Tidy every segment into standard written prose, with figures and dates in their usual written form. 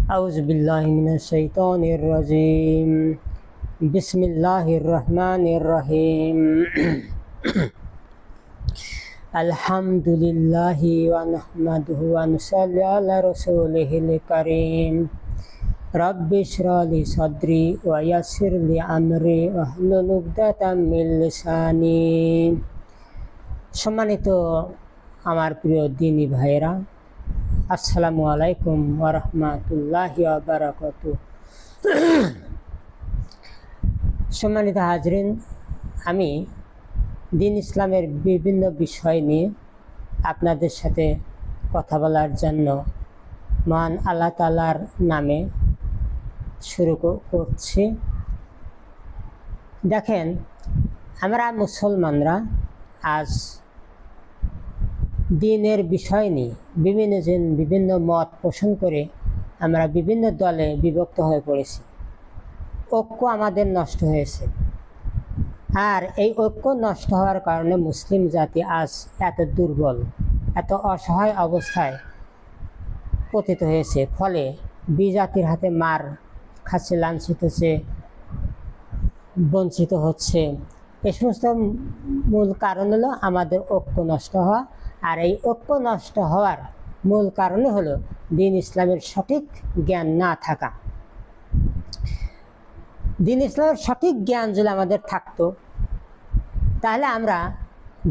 أعوذ بالله من الشيطان الرجيم بسم الله الرحمن الرحيم الحمد لله ونحمده ونصلي على رسوله الكريم رب اشرح لي صدري ويسر لي أمري واحلل عقدة من লিসানি। সম্মানিত আমার প্রিয় দিনী ভাইরা, আসসালামু আলাইকুম ওয়া রাহমাতুল্লাহি ওয়া বারাকাতুহু। সম্মানিত হাজরিন, আমি দিন ইসলামের বিভিন্ন বিষয় নিয়ে আপনাদের সাথে কথা বলার জন্য মহান আল্লাহ তাআলার নামে শুরু করছি। দেখেন, আমরা মুসলমানরা আজ দিনের বিষয় নিয়ে বিভিন্ন মত পোষণ করে আমরা বিভিন্ন দলে বিভক্ত হয়ে পড়েছি। ঐক্য আমাদের নষ্ট হয়েছে, আর এই ঐক্য নষ্ট হওয়ার কারণে মুসলিম জাতি আজ এত দুর্বল, এত অসহায় অবস্থায় পতিত হয়েছে। ফলে বিজাতির হাতে মার খাচ্ছে, লাঞ্ছিত হচ্ছে, বঞ্চিত হচ্ছে। এই সমস্ত মূল কারণ হলো আমাদের ঐক্য নষ্ট হওয়া। আর এই ঐক্য নষ্ট হওয়ার মূল কারণ হলো দিন ইসলামের সঠিক জ্ঞান না থাকা। দিন ইসলামের সঠিক জ্ঞান যদি আমাদের থাকতো, তাহলে আমরা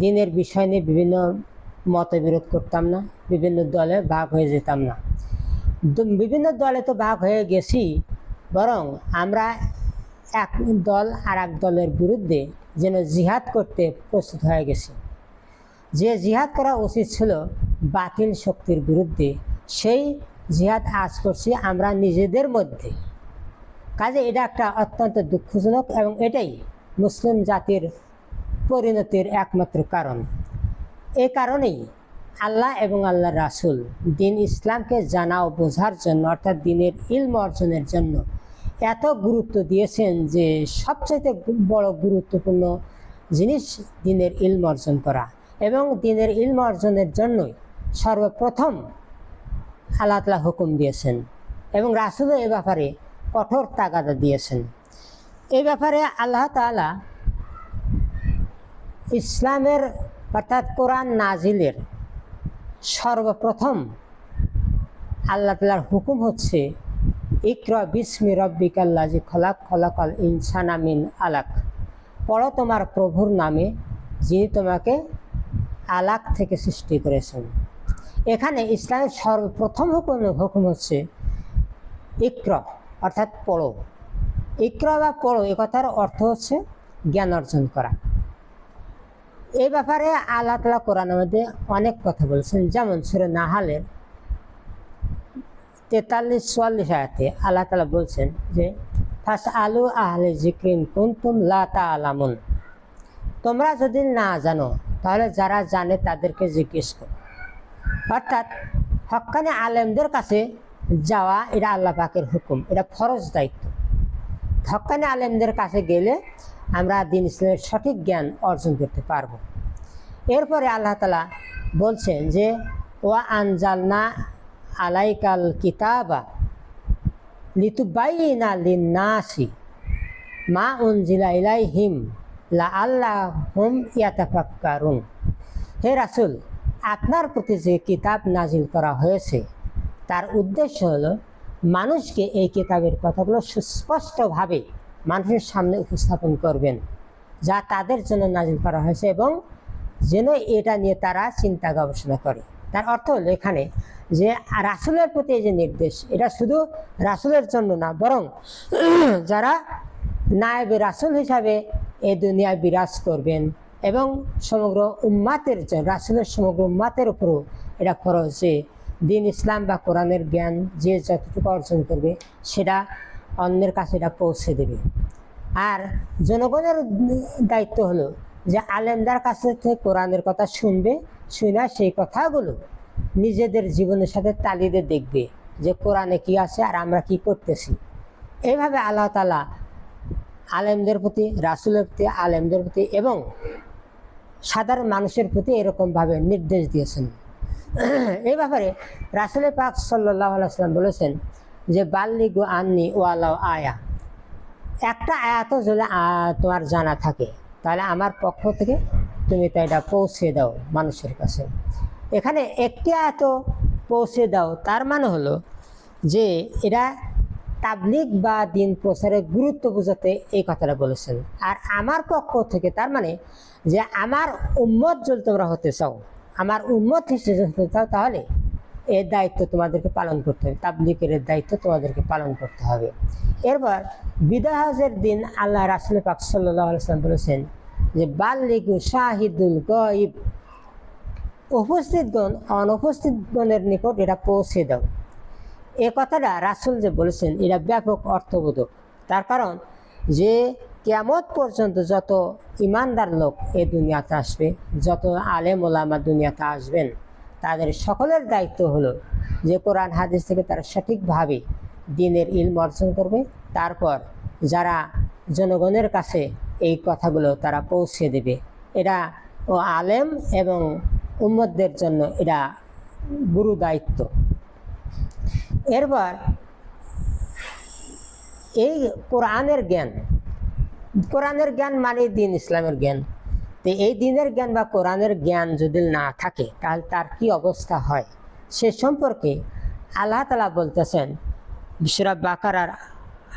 দিনের বিষয় নিয়ে বিভিন্ন মতবিরোধ করতাম না, বিভিন্ন দলে ভাগ হয়ে যেতাম না। বিভিন্ন দলে তো ভাগ হয়ে গেছি, বরং আমরা এক দল আর এক দলের বিরুদ্ধে যেন জিহাদ করতে প্রস্তুত হয়ে গেছি। যে জিহাদ করা উচিত ছিল বাতিল শক্তির বিরুদ্ধে, সেই জিহাদ আজ করছি আমরা নিজেদের মধ্যে। কাজে এটা একটা অত্যন্ত দুঃখজনক, এবং এটাই মুসলিম জাতির পরিণতির একমাত্র কারণ। এই কারণেই আল্লাহ এবং আল্লাহ রাসূল দিন ইসলামকে জানা ও বোঝার জন্য, অর্থাৎ দিনের ইলম অর্জনের জন্য এত গুরুত্ব দিয়েছেন যে সবচেয়ে বড় গুরুত্বপূর্ণ জিনিস দিনের ইলম অর্জন করা। এবং দিনের ইলম অর্জনের জন্যই সর্বপ্রথম আল্লাহ তাআলা হুকুম দিয়েছেন, এবং রাসূলও এ ব্যাপারে কঠোর তাগাদা দিয়েছেন। এই ব্যাপারে আল্লাহ তাআলা ইসলামের অর্থাৎ কোরআন নাজিলের সর্বপ্রথম আল্লাহ তাআলার হুকুম হচ্ছে, ইকরা বিসমি রব্বিকাল্লাযী খলাক, খলাকাল ইনসানা মিন আলাক। পড়ো তোমার প্রভুর নামে, যিনি তোমাকে আলাক থেকে সৃষ্টি করেছেন। এখানে ইসলামের সর্বপ্রথম হুকুম হচ্ছে ইকরা, অর্থাৎ পড়ো। ইকরা বা পড়ো, এ কথার অর্থ হচ্ছে জ্ঞান অর্জন করা। এই ব্যাপারে আল্লাহ তাআলা কোরআনের মধ্যে অনেক কথা বলেছেন। যেমন সূরা নাহালের 43-44 আয়াতে আল্লাহ তাআলা বলছেন যে, ফাসআলু আহলে যিকরি ইন কুনতুম লা তা'লামুন। তোমরা যদি না জানো, তাহলে যারা জানে তাদেরকে জিজ্ঞেস করো। অর্থাৎ হক্কানি আলেমদের কাছে যাওয়া, এটা আল্লাহ পাকের হুকুম, এটা ফরজ দায়িত্ব। হক্কানি আলেমদের কাছে গেলে আমরা দিন ইসলামের সঠিক জ্ঞান অর্জন করতে পারব। এরপরে আল্লাহ তাআলা বলছেন যে, ওয়া আনজালনা আলাইকাল কিতাবা লিতুবাইয়িনা লিন-নাসি মা উনজিলা ইলাইহিম লাআল্লাহুম ইয়াতাফাক্কারুন। হে রাসূল, আপনার প্রতি যে কিতাব নাজিল করা হয়েছে, তার উদ্দেশ্য হলো মানুষকে এই কিতাবের কথাগুলো সুস্পষ্টভাবে মানুষের সামনে উপস্থাপন করবেন, যা তাদের জন্য নাজিল করা হয়েছে, এবং যেন এটা নিয়ে তারা চিন্তা গবেষণা করে। তার অর্থ হলো এখানে যে রাসূলের প্রতি যে নির্দেশ, এটা শুধু রাসূলের জন্য না, বরং যারা নায়েবে রাসূল হিসাবে এই দুনিয়ায় বিরাজ করবেন, এবং সমগ্র উম্মাতের জন্য, রাসূলের সমগ্র উম্মাতের উপরও এটা ফরজ যে দিন ইসলাম বা কোরআনের জ্ঞান যে যতটুকু অর্জন করবে, সেটা অন্যের কাছে এটা পৌঁছে দেবে। আর জনগণের দায়িত্ব হলো যে আলেমদের কাছে থেকে কোরআনের কথা শুনবে, শুনে সেই কথাগুলো নিজেদের জীবনের সাথে তালিয়ে দিয়ে দেখবে যে কোরআনে কি আছে আর আমরা কি করতেছি। এইভাবে আল্লাহ তাআলা আলেমদের প্রতি, রাসূলের প্রতি, আলেমদের প্রতি এবং সাধারণ মানুষের প্রতি এরকমভাবে নির্দেশ দিয়েছেন। এই ব্যাপারে রাসূল পাক সাল্লাল্লাহু আলাইহি ওয়াসাল্লাম বলেছেন, যে বাল্লিগু আন্নি ওয়ালাও আয়া, একটা আয়াতও যদি তোমার জানা থাকে তাহলে আমার পক্ষ থেকে তুমি তো এটা পৌঁছে দাও মানুষের কাছে। এখানে একটি আয়াত পৌঁছে দাও তার মানে হলো যে এরা তাবলিগ বা দিন প্রচারের গুরুত্ব বোঝাতে এই কথাটা বলেছেন। আর আমার পক্ষ থেকে তার মানে যে আমার উম্মত যদি তোমরা হতে চাও, আমার উম্মত হিসেবে হতে চাও, তাহলে এর দায়িত্ব তোমাদেরকে পালন করতে হবে, তাবলিগের দায়িত্ব তোমাদেরকে পালন করতে হবে। এরপর বিদায় হজের দিন আল্লাহ রাসূল পাক সাল্লাল্লাহু আলাইহি ওয়াসাল্লাম বলেছেন যে বাল্লিগু শাহিদুল গায়ব, উপস্থিতগণ অনুপস্থিতগণের নিকট এটা পৌঁছে দাও। এ কথাটা রাসূল যে বলেছেন এটা ব্যাপক অর্থবোধক। তার কারণ যে কিয়ামত পর্যন্ত যত ইমানদার লোক এই দুনিয়াতে আসবে, যত আলেম ওলামা দুনিয়াতে আসবেন, তাদের সকলের দায়িত্ব হলো যে কোরআন হাদিস থেকে তারা সঠিকভাবে দ্বীনের ইলম অর্জন করবে, তারপর যারা জনগণের কাছে এই কথাগুলো তারা পৌঁছে দেবে। এটা ও আলেম এবং উম্মতদের জন্য এটা গুরু দায়িত্ব। এরপর এই কোরআনের জ্ঞান মানে দিন ইসলামের জ্ঞান। তো এই দিনের জ্ঞান বা কোরআনের জ্ঞান যদি না থাকে তাহলে তার কি অবস্থা হয় সে সম্পর্কে আল্লাহ তাআলা বলতেছেন সূরা বাকারার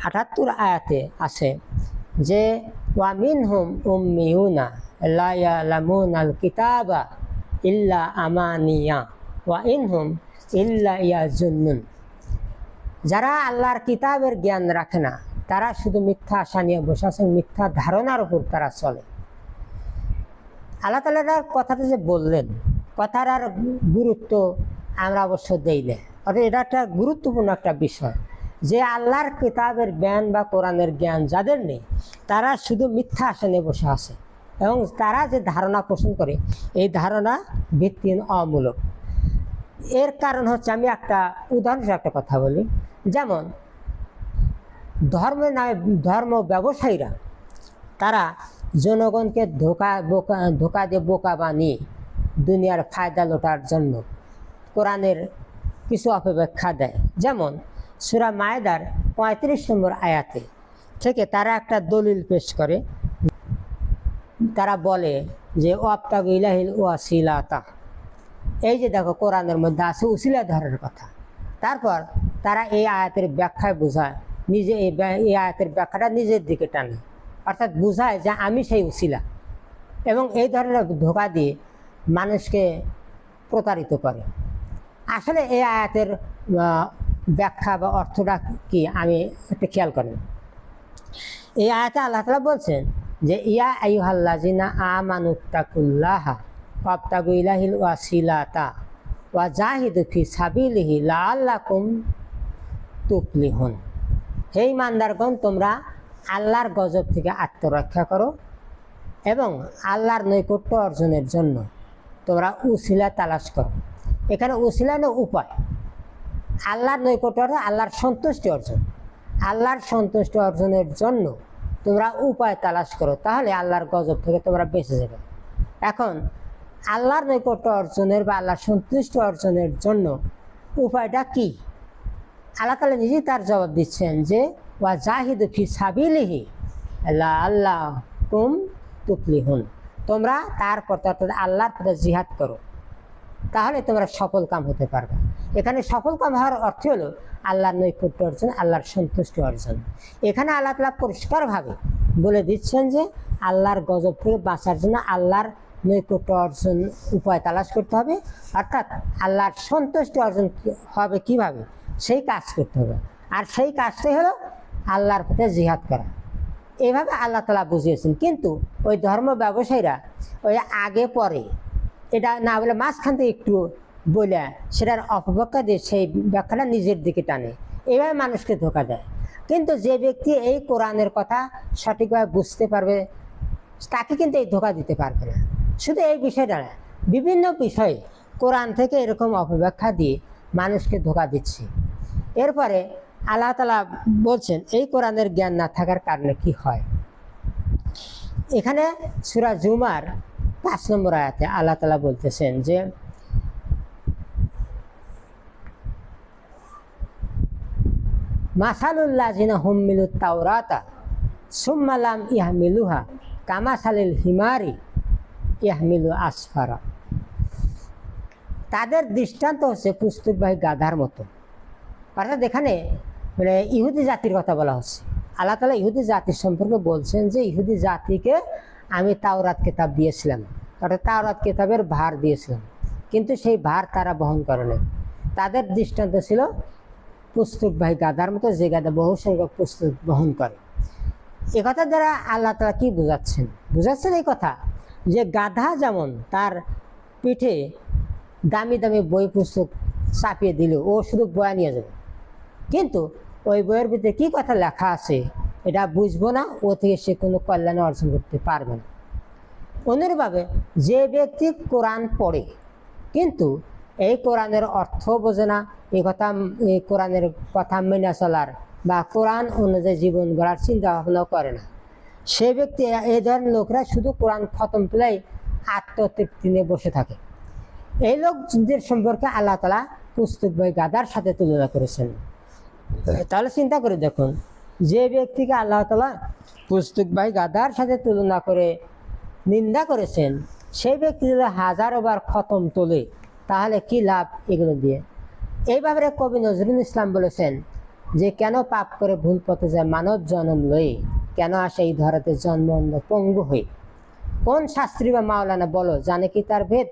৭৮ আয়াতে আছে যে ওয়া মিনহুম উম্মিয়ুনা লা ইয়ালামুনাল কিতাবা ইল্লা আমানিয়া ওয়া ইনহুম ইল্লা ইয়াজুন্নুন। যারা আল্লাহর কিতাবের জ্ঞান রাখে না তারা শুধু মিথ্যা আশা নিয়ে বসে আছেন, মিথ্যা ধারণার উপর তারা চলে। আল্লাহ তাআলার কথাটা যে বললেন, কথাটার গুরুত্ব আমরা অবশ্য দেই না, অর্থাৎ এটা একটা গুরুত্বপূর্ণ একটা বিষয় যে আল্লাহর কিতাবের জ্ঞান বা কোরআনের জ্ঞান যাদের নেই তারা শুধু মিথ্যা আশা নিয়ে বসে আছে এবং তারা যে ধারণা পোষণ করে এই ধারণা ভিত্তিহীন অমূলক। এর কারণ হচ্ছে, আমি একটা উদাহরণ একটা কথা বলি, যেমন ধর্ম ব্যবসায়ীরা তারা জনগণকে ধোকা দিয়ে বোকা বানিয়ে দুনিয়ার ফায়দা লোটার জন্য কোরআনের কিছু অপব্যাখ্যা দেয়। যেমন সূরা মায়েদার ৩৫ নম্বর আয়াতে থেকে তারা একটা দলিল পেশ করে, তারা বলে যে ওয়াবতাগু ইলাইহিল ওয়াসিলাতা, এই যে দেখো কোরআনের মধ্যে আছে উসিলা ধরার কথা। তারপর তারা এই আয়াতের ব্যাখ্যায় বোঝায় নিজে এই আয়াতের ব্যাখ্যাটা নিজের দিকে টানে, অর্থাৎ বোঝায় যে আমি সেই উসিলা, এবং এই ধরনের ধোঁকা দিয়ে মানুষকে প্রতারিত করে। আসলে এই আয়াতের ব্যাখ্যা বা অর্থটা কি আমি একটু খেয়াল করেন। এই আয়াতে আল্লাহ তাআলা বলছেন যে ইয়া আইয়ুহাল্লাযিনা আমানুত্তাকুল্লাহা ওয়াবতাগু ইলাইহিল ওয়াসিলাতা ওয়া জাহিদু ফি সাবিলিহি লাআল্লাকুম তুফলিহুন। হে ঈমানদারগণ, তোমরা আল্লাহর গজব থেকে আত্মরক্ষা করো এবং আল্লাহর নৈকট্য অর্জনের জন্য তোমরা উসিলা তালাশ করো। এখানে উসিলা না উপায়, আল্লাহর নৈকট্য আল্লাহর সন্তুষ্টি অর্জন, আল্লাহর সন্তুষ্টি অর্জনের জন্য তোমরা উপায় তালাশ করো, তাহলে আল্লাহর গজব থেকে তোমরা বেঁচে যাবে। এখন আল্লাহর নৈকট্য অর্জনের বা আল্লাহর সন্তুষ্টি অর্জনের জন্য উপায়টা কি? আল্লাহ তাআলা নিজেই তার জবাব দিচ্ছেন যে ওয়া জাহিদু ফি সাবিলিহি লাআল্লাকুম তুফলিহুন। তোমরা তার পথে অর্থাৎ আল্লাহর পথে জিহাদ করো, তাহলে তোমরা সফল কাম হতে পারবে। এখানে সফল কাম হওয়ার অর্থ হলো আল্লাহর নৈকট্য অর্জন, আল্লাহর সন্তুষ্টি অর্জন। এখানে আল্লাহ তাআলা পরিষ্কারভাবে বলে দিচ্ছেন যে আল্লাহর গজব থেকে বাঁচার জন্য আল্লাহর নৈকট্য অর্জন উপায় তালাশ করতে হবে, অর্থাৎ আল্লাহর সন্তুষ্টি অর্জন হবে কিভাবে সেই কাজ করতে হবে। আর সেই কাজটাই হলো আল্লাহর পথে জিহাদ করা। এইভাবে আল্লাহ তাআলা বুঝিয়েছেন। কিন্তু ওই ধর্ম ব্যবসায়ীরা ওই আগে পরে এটা না বলে মাঝখান থেকে একটু বলে সেটার অপব্যাখ্যা দিয়ে সেই ব্যাখ্যাটা নিজের দিকে টানে, এইভাবে মানুষকে ধোঁকা দেয়। কিন্তু যে ব্যক্তি এই কোরআনের কথা সঠিকভাবে বুঝতে পারবে তাকে কিন্তু এই ধোঁকা দিতে পারবে না। শুধু এই বিষয়টা না, বিভিন্ন বিষয়ে কোরআন থেকে এরকম অপব্যাখ্যা দিয়ে মানুষকে ধোঁকা দিচ্ছে। এরপরে আল্লাহ তাআলা বলছেন এই কোরআনের জ্ঞান না থাকার কারণে কি হয়। এখানে সূরা জুমার ৫ নম্বর আয়াতে আল্লাহ তাআলা বলতেছেন যে মাসালুল্লাযিনা হুম্মিলুত তাওরাতা সুম্মা লাম ইয়াহমিলুহা কামাসালিল হিমারি ইয়াহমিলু আসফারা। তাদের দৃষ্টান্ত হচ্ছে পুস্তকবাহী গাধার মতো। অর্থাৎ এখানে মানে ইহুদি জাতির কথা বলা হচ্ছে। আল্লাহ তাআলা ইহুদি জাতির সম্পর্কে বলছেন যে ইহুদি জাতিকে আমি তাওরাত কিতাব দিয়েছিলাম, অর্থাৎ তাওরাত কিতাবের ভার দিয়েছিলাম, কিন্তু সেই ভার তারা বহন করে নাই। তাদের দৃষ্টান্ত ছিল পুস্তকবাহী গাধার মতো, যে গাধা বহু সংখ্যক পুস্তক বহন করে। এ কথা দ্বারা আল্লাহ তাআলা কি বুঝাচ্ছেন? বুঝাচ্ছেন এই কথা যে গাধা যেমন তার পিঠে দামি দামি বই পুস্তক চাপিয়ে দিল ও শুধু বয়া নিয়ে যাবে, কিন্তু ওই বইয়ের ভিতরে কী কথা লেখা আছে এটা বুঝবো না, ও থেকে সে কোনো কল্যাণ অর্জন করতে পারবে না। অনুরূপভাবে যে ব্যক্তি কোরআন পড়ে কিন্তু এই কোরআনের অর্থ বোঝে না, এই কোরআনের কথা মেনে চলার বা কোরআন অনুযায়ী জীবন গড়ার চিন্তা ভাবনাও করে না, সে ব্যক্তি, এই ধরনের লোকরা শুধু কোরআন খতম তুলেই আত্মতৃপ্তি নিয়ে বসে থাকে। এই লোকদের সম্পর্কে আল্লাহ তাআলা পুস্তকবাহী গাধার সাথে তুলনা করেছেন। তাহলে চিন্তা করে দেখুন, যে ব্যক্তিকে আল্লাহ তাআলা পুস্তকবাহী গাধার সাথে তুলনা করে নিন্দা করেছেন, সেই ব্যক্তি যদি হাজারো বার খতম তোলে তাহলে কি লাভ এগুলো দিয়ে? এই ব্যাপারে কবি নজরুল ইসলাম বলেছেন যে কেন পাপ করে ভুল পথে যায় মানব জন্ম লয়ে, কেন আসে এই ধরাতে জন্ম অন্ধ পঙ্গু হয়ে। কোন শাস্ত্রী বা মাওলানা বলো জানে কি তার ভেদ,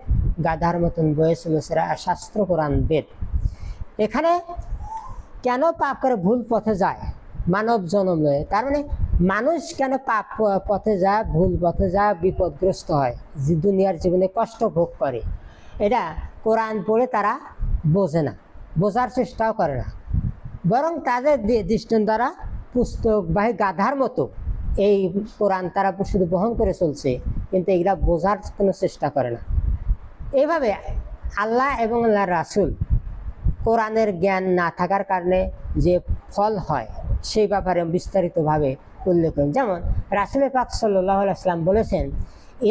গাধার মতন বয়ে চলেছে শাস্ত্র কোরআন বেদ। এখানে কেন পাপ করে ভুল পথে যায় মানব জন্ম লয়ে, তার মানে মানুষ কেন পাপ পথে যায়, ভুল পথে যায়, বিপদগ্রস্ত হয়, যে দুনিয়ার জীবনে কষ্ট ভোগ করে, এটা কোরআন পড়ে তারা বোঝে না, বোঝার চেষ্টাও করে না, বরং তাদের দৃষ্টান্ত দ্বারা পুস্তকবাহী গাধার মতো এই কোরআন তারা শুধু বহন করে চলছে, কিন্তু এগুলা বোঝার কোনো চেষ্টা করে না। এইভাবে আল্লাহ এবং আল্লাহ রাসূল কোরআনের জ্ঞান না থাকার কারণে যে ফল হয় সেই ব্যাপারে বিস্তারিতভাবে উল্লেখ করেন। যেমন রাসূল পাক সাল্লাল্লাহু আলাইহি ওয়াসাল্লাম বলেছেন,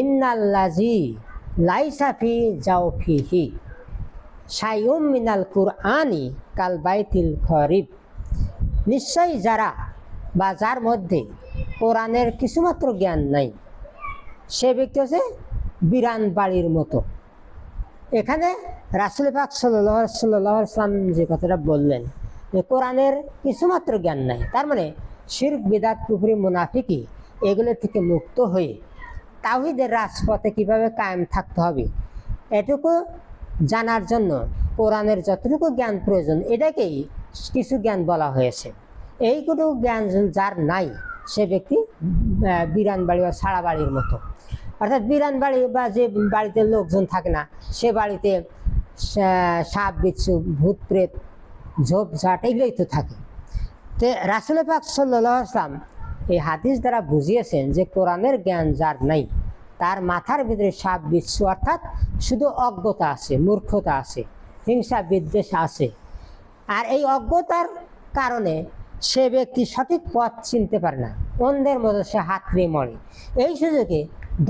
ইন্নাল্লাযী লাইসা ফি জাওফিহি শাইউম মিনাল কুরআনি কাল বাইতিল খরিব। নিশ্চয়ই যারা বা যার মধ্যে কোরআনের কিছুমাত্র জ্ঞান নাই সে ব্যক্তি হচ্ছে বিরান বাড়ির মতো। এখানে রাসূল পাক সাল্লাল্লাহু আলাইহি ওয়াসাল্লাম যে কথাটা বললেন যে কোরআনের কিছুমাত্র জ্ঞান নাই, তার মানে শিরক বিদআত কুফরি মুনাফিকি এগুলো থেকে মুক্ত হয়ে তাওহীদের রাজপথে কিভাবে কায়েম থাকতে হবে এটুকু জানার জন্য কোরআনের যতটুকু জ্ঞান প্রয়োজন এটাকেই কিছু জ্ঞান বলা হয়েছে। এইটুকু জ্ঞান যার নাই সে ব্যক্তি বিরান বাড়ি বা সারা বাড়ির মতো। অর্থাৎ বিরান বাড়ি বা যে বাড়িতে লোকজন থাকে না, সে বাড়িতে সাপ বিচ্ছু ভূত প্রেত ঝোপঝাট এগুলোই তো থাকে। তো রাসূল পাক সাল্লাল্লাহু আলাইহি ওয়াসাল্লাম এই হাদিস দ্বারা বুঝিয়েছেন যে কোরআনের জ্ঞান যার নাই তার মাথার ভিতরে সাপ বিচ্ছু অর্থাৎ শুধু অজ্ঞতা আছে, মূর্খতা আছে, হিংসা বিদ্বেষ আছে। আর এই অজ্ঞতার কারণে সে ব্যক্তি সঠিক পথ চিনতে পারে না, অন্ধের মতো সে হাতড়ে মরে। এই সুযোগে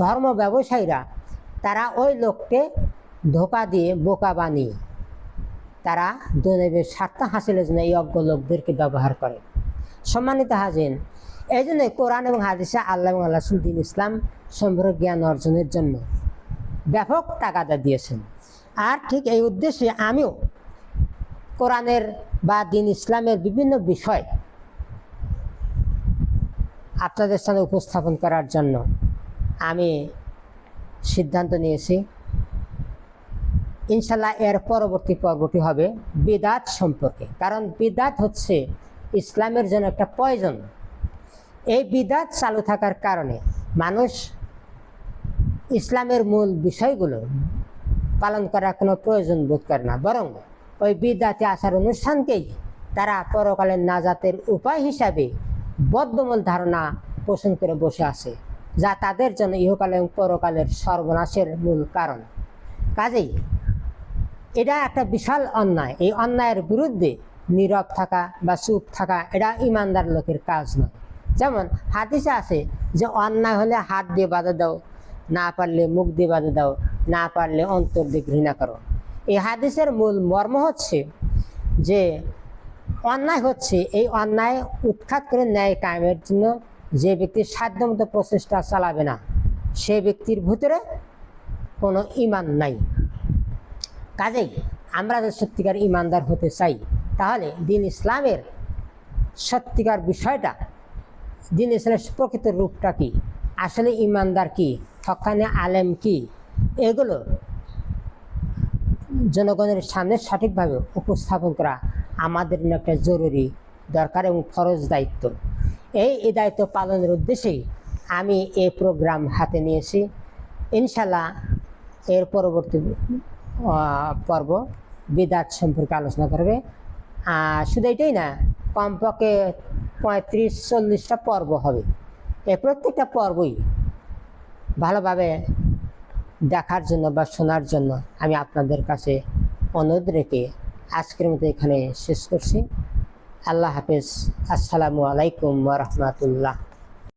ধর্ম ব্যবসায়ীরা তারা ওই লোককে ধোঁকা দিয়ে বোকা বানিয়ে তারা দুনিয়ার স্বার্থ হাসিলের জন্য এই অজ্ঞ লোকদেরকে ব্যবহার করে। সম্মানিত হাজির, এই জন্য কোরআন এবং হাদিসে আল্লাহ এবং আল্লাহ রাসূল দ্বীন ইসলাম সম্পর্কে জ্ঞান অর্জনের জন্য ব্যাপক তাগাদা দিয়েছেন। আর ঠিক এই উদ্দেশ্যে আমিও কোরআনের বা দ্বীন ইসলামের বিভিন্ন বিষয় আপনাদের সামনে উপস্থাপন করার জন্য আমি সিদ্ধান্ত নিয়েছি। ইনশাল্লাহ এর পরবর্তী পর্বটি হবে বিদআত সম্পর্কে, কারণ বিদআত হচ্ছে ইসলামের জন্য একটা পয়জন। এই বিদআত চালু থাকার কারণে মানুষ ইসলামের মূল বিষয়গুলো পালন করার কোনো প্রয়োজন বোধ করে না, বরং ওই বিদআতে আসার অনুষ্ঠানকেই তারা পরকালের নাজাতের উপায় হিসাবে বদ্ধমূল ধারণা পোষণ করে বসে আছে, যা তাদের জন্য ইহকাল এবং পরকালের সর্বনাশের মূল কারণ। কাজেই এটা একটা বিশাল অন্যায়। এই অন্যায়ের বিরুদ্ধে নীরব থাকা বা চুপ থাকা এটা ইমানদার লোকের কাজ নয়। যেমন হাদিসে আছে যে অন্যায় হলে হাত দিয়ে বাধা দাও, না পারলে মুখ দিয়ে বাধা দাও, না পারলে অন্তর দিয়ে ঘৃণা করো। এই হাদিসের মূল মর্ম হচ্ছে যে অন্যায় হচ্ছে, এই অন্যায় উৎখাত করে ন্যায় কায়েমের জন্য যে ব্যক্তি সাধ্যমতো প্রচেষ্টা চালাবে না, সে ব্যক্তির ভিতরে কোনো ঈমান নাই। কাজেই আমরা যদি সত্যিকার ঈমানদার হতে চাই, তাহলে দিন ইসলামের সত্যিকার বিষয়টা, দিন ইসলামের প্রকৃত রূপটা কি, আসলে ঈমানদার কি, হক্কানি আলেম কি, এগুলো জনগণের সামনে সঠিকভাবে উপস্থাপন করা আমাদের একটা জরুরি দরকার এবং ফরজ দায়িত্ব। এই দায়িত্ব পালনের উদ্দেশ্যেই আমি এই প্রোগ্রাম হাতে নিয়েছি। ইনশাল্লাহ এর পরবর্তী পর্ব বিদআত সম্পর্কে আলোচনা করবে। শুধু এটাই না, কমপক্ষে 35-40টা পর্ব হবে। এই প্রত্যেকটা পর্বই ভালোভাবে দেখার জন্য বা শোনার জন্য আমি আপনাদের কাছে অনুরোধ রেখে আজকের মতো এখানে শেষ করছি। আল্লাহ হাফেজ। আসসালামু আলাইকুম ওয়া রাহমাতুল্লাহ।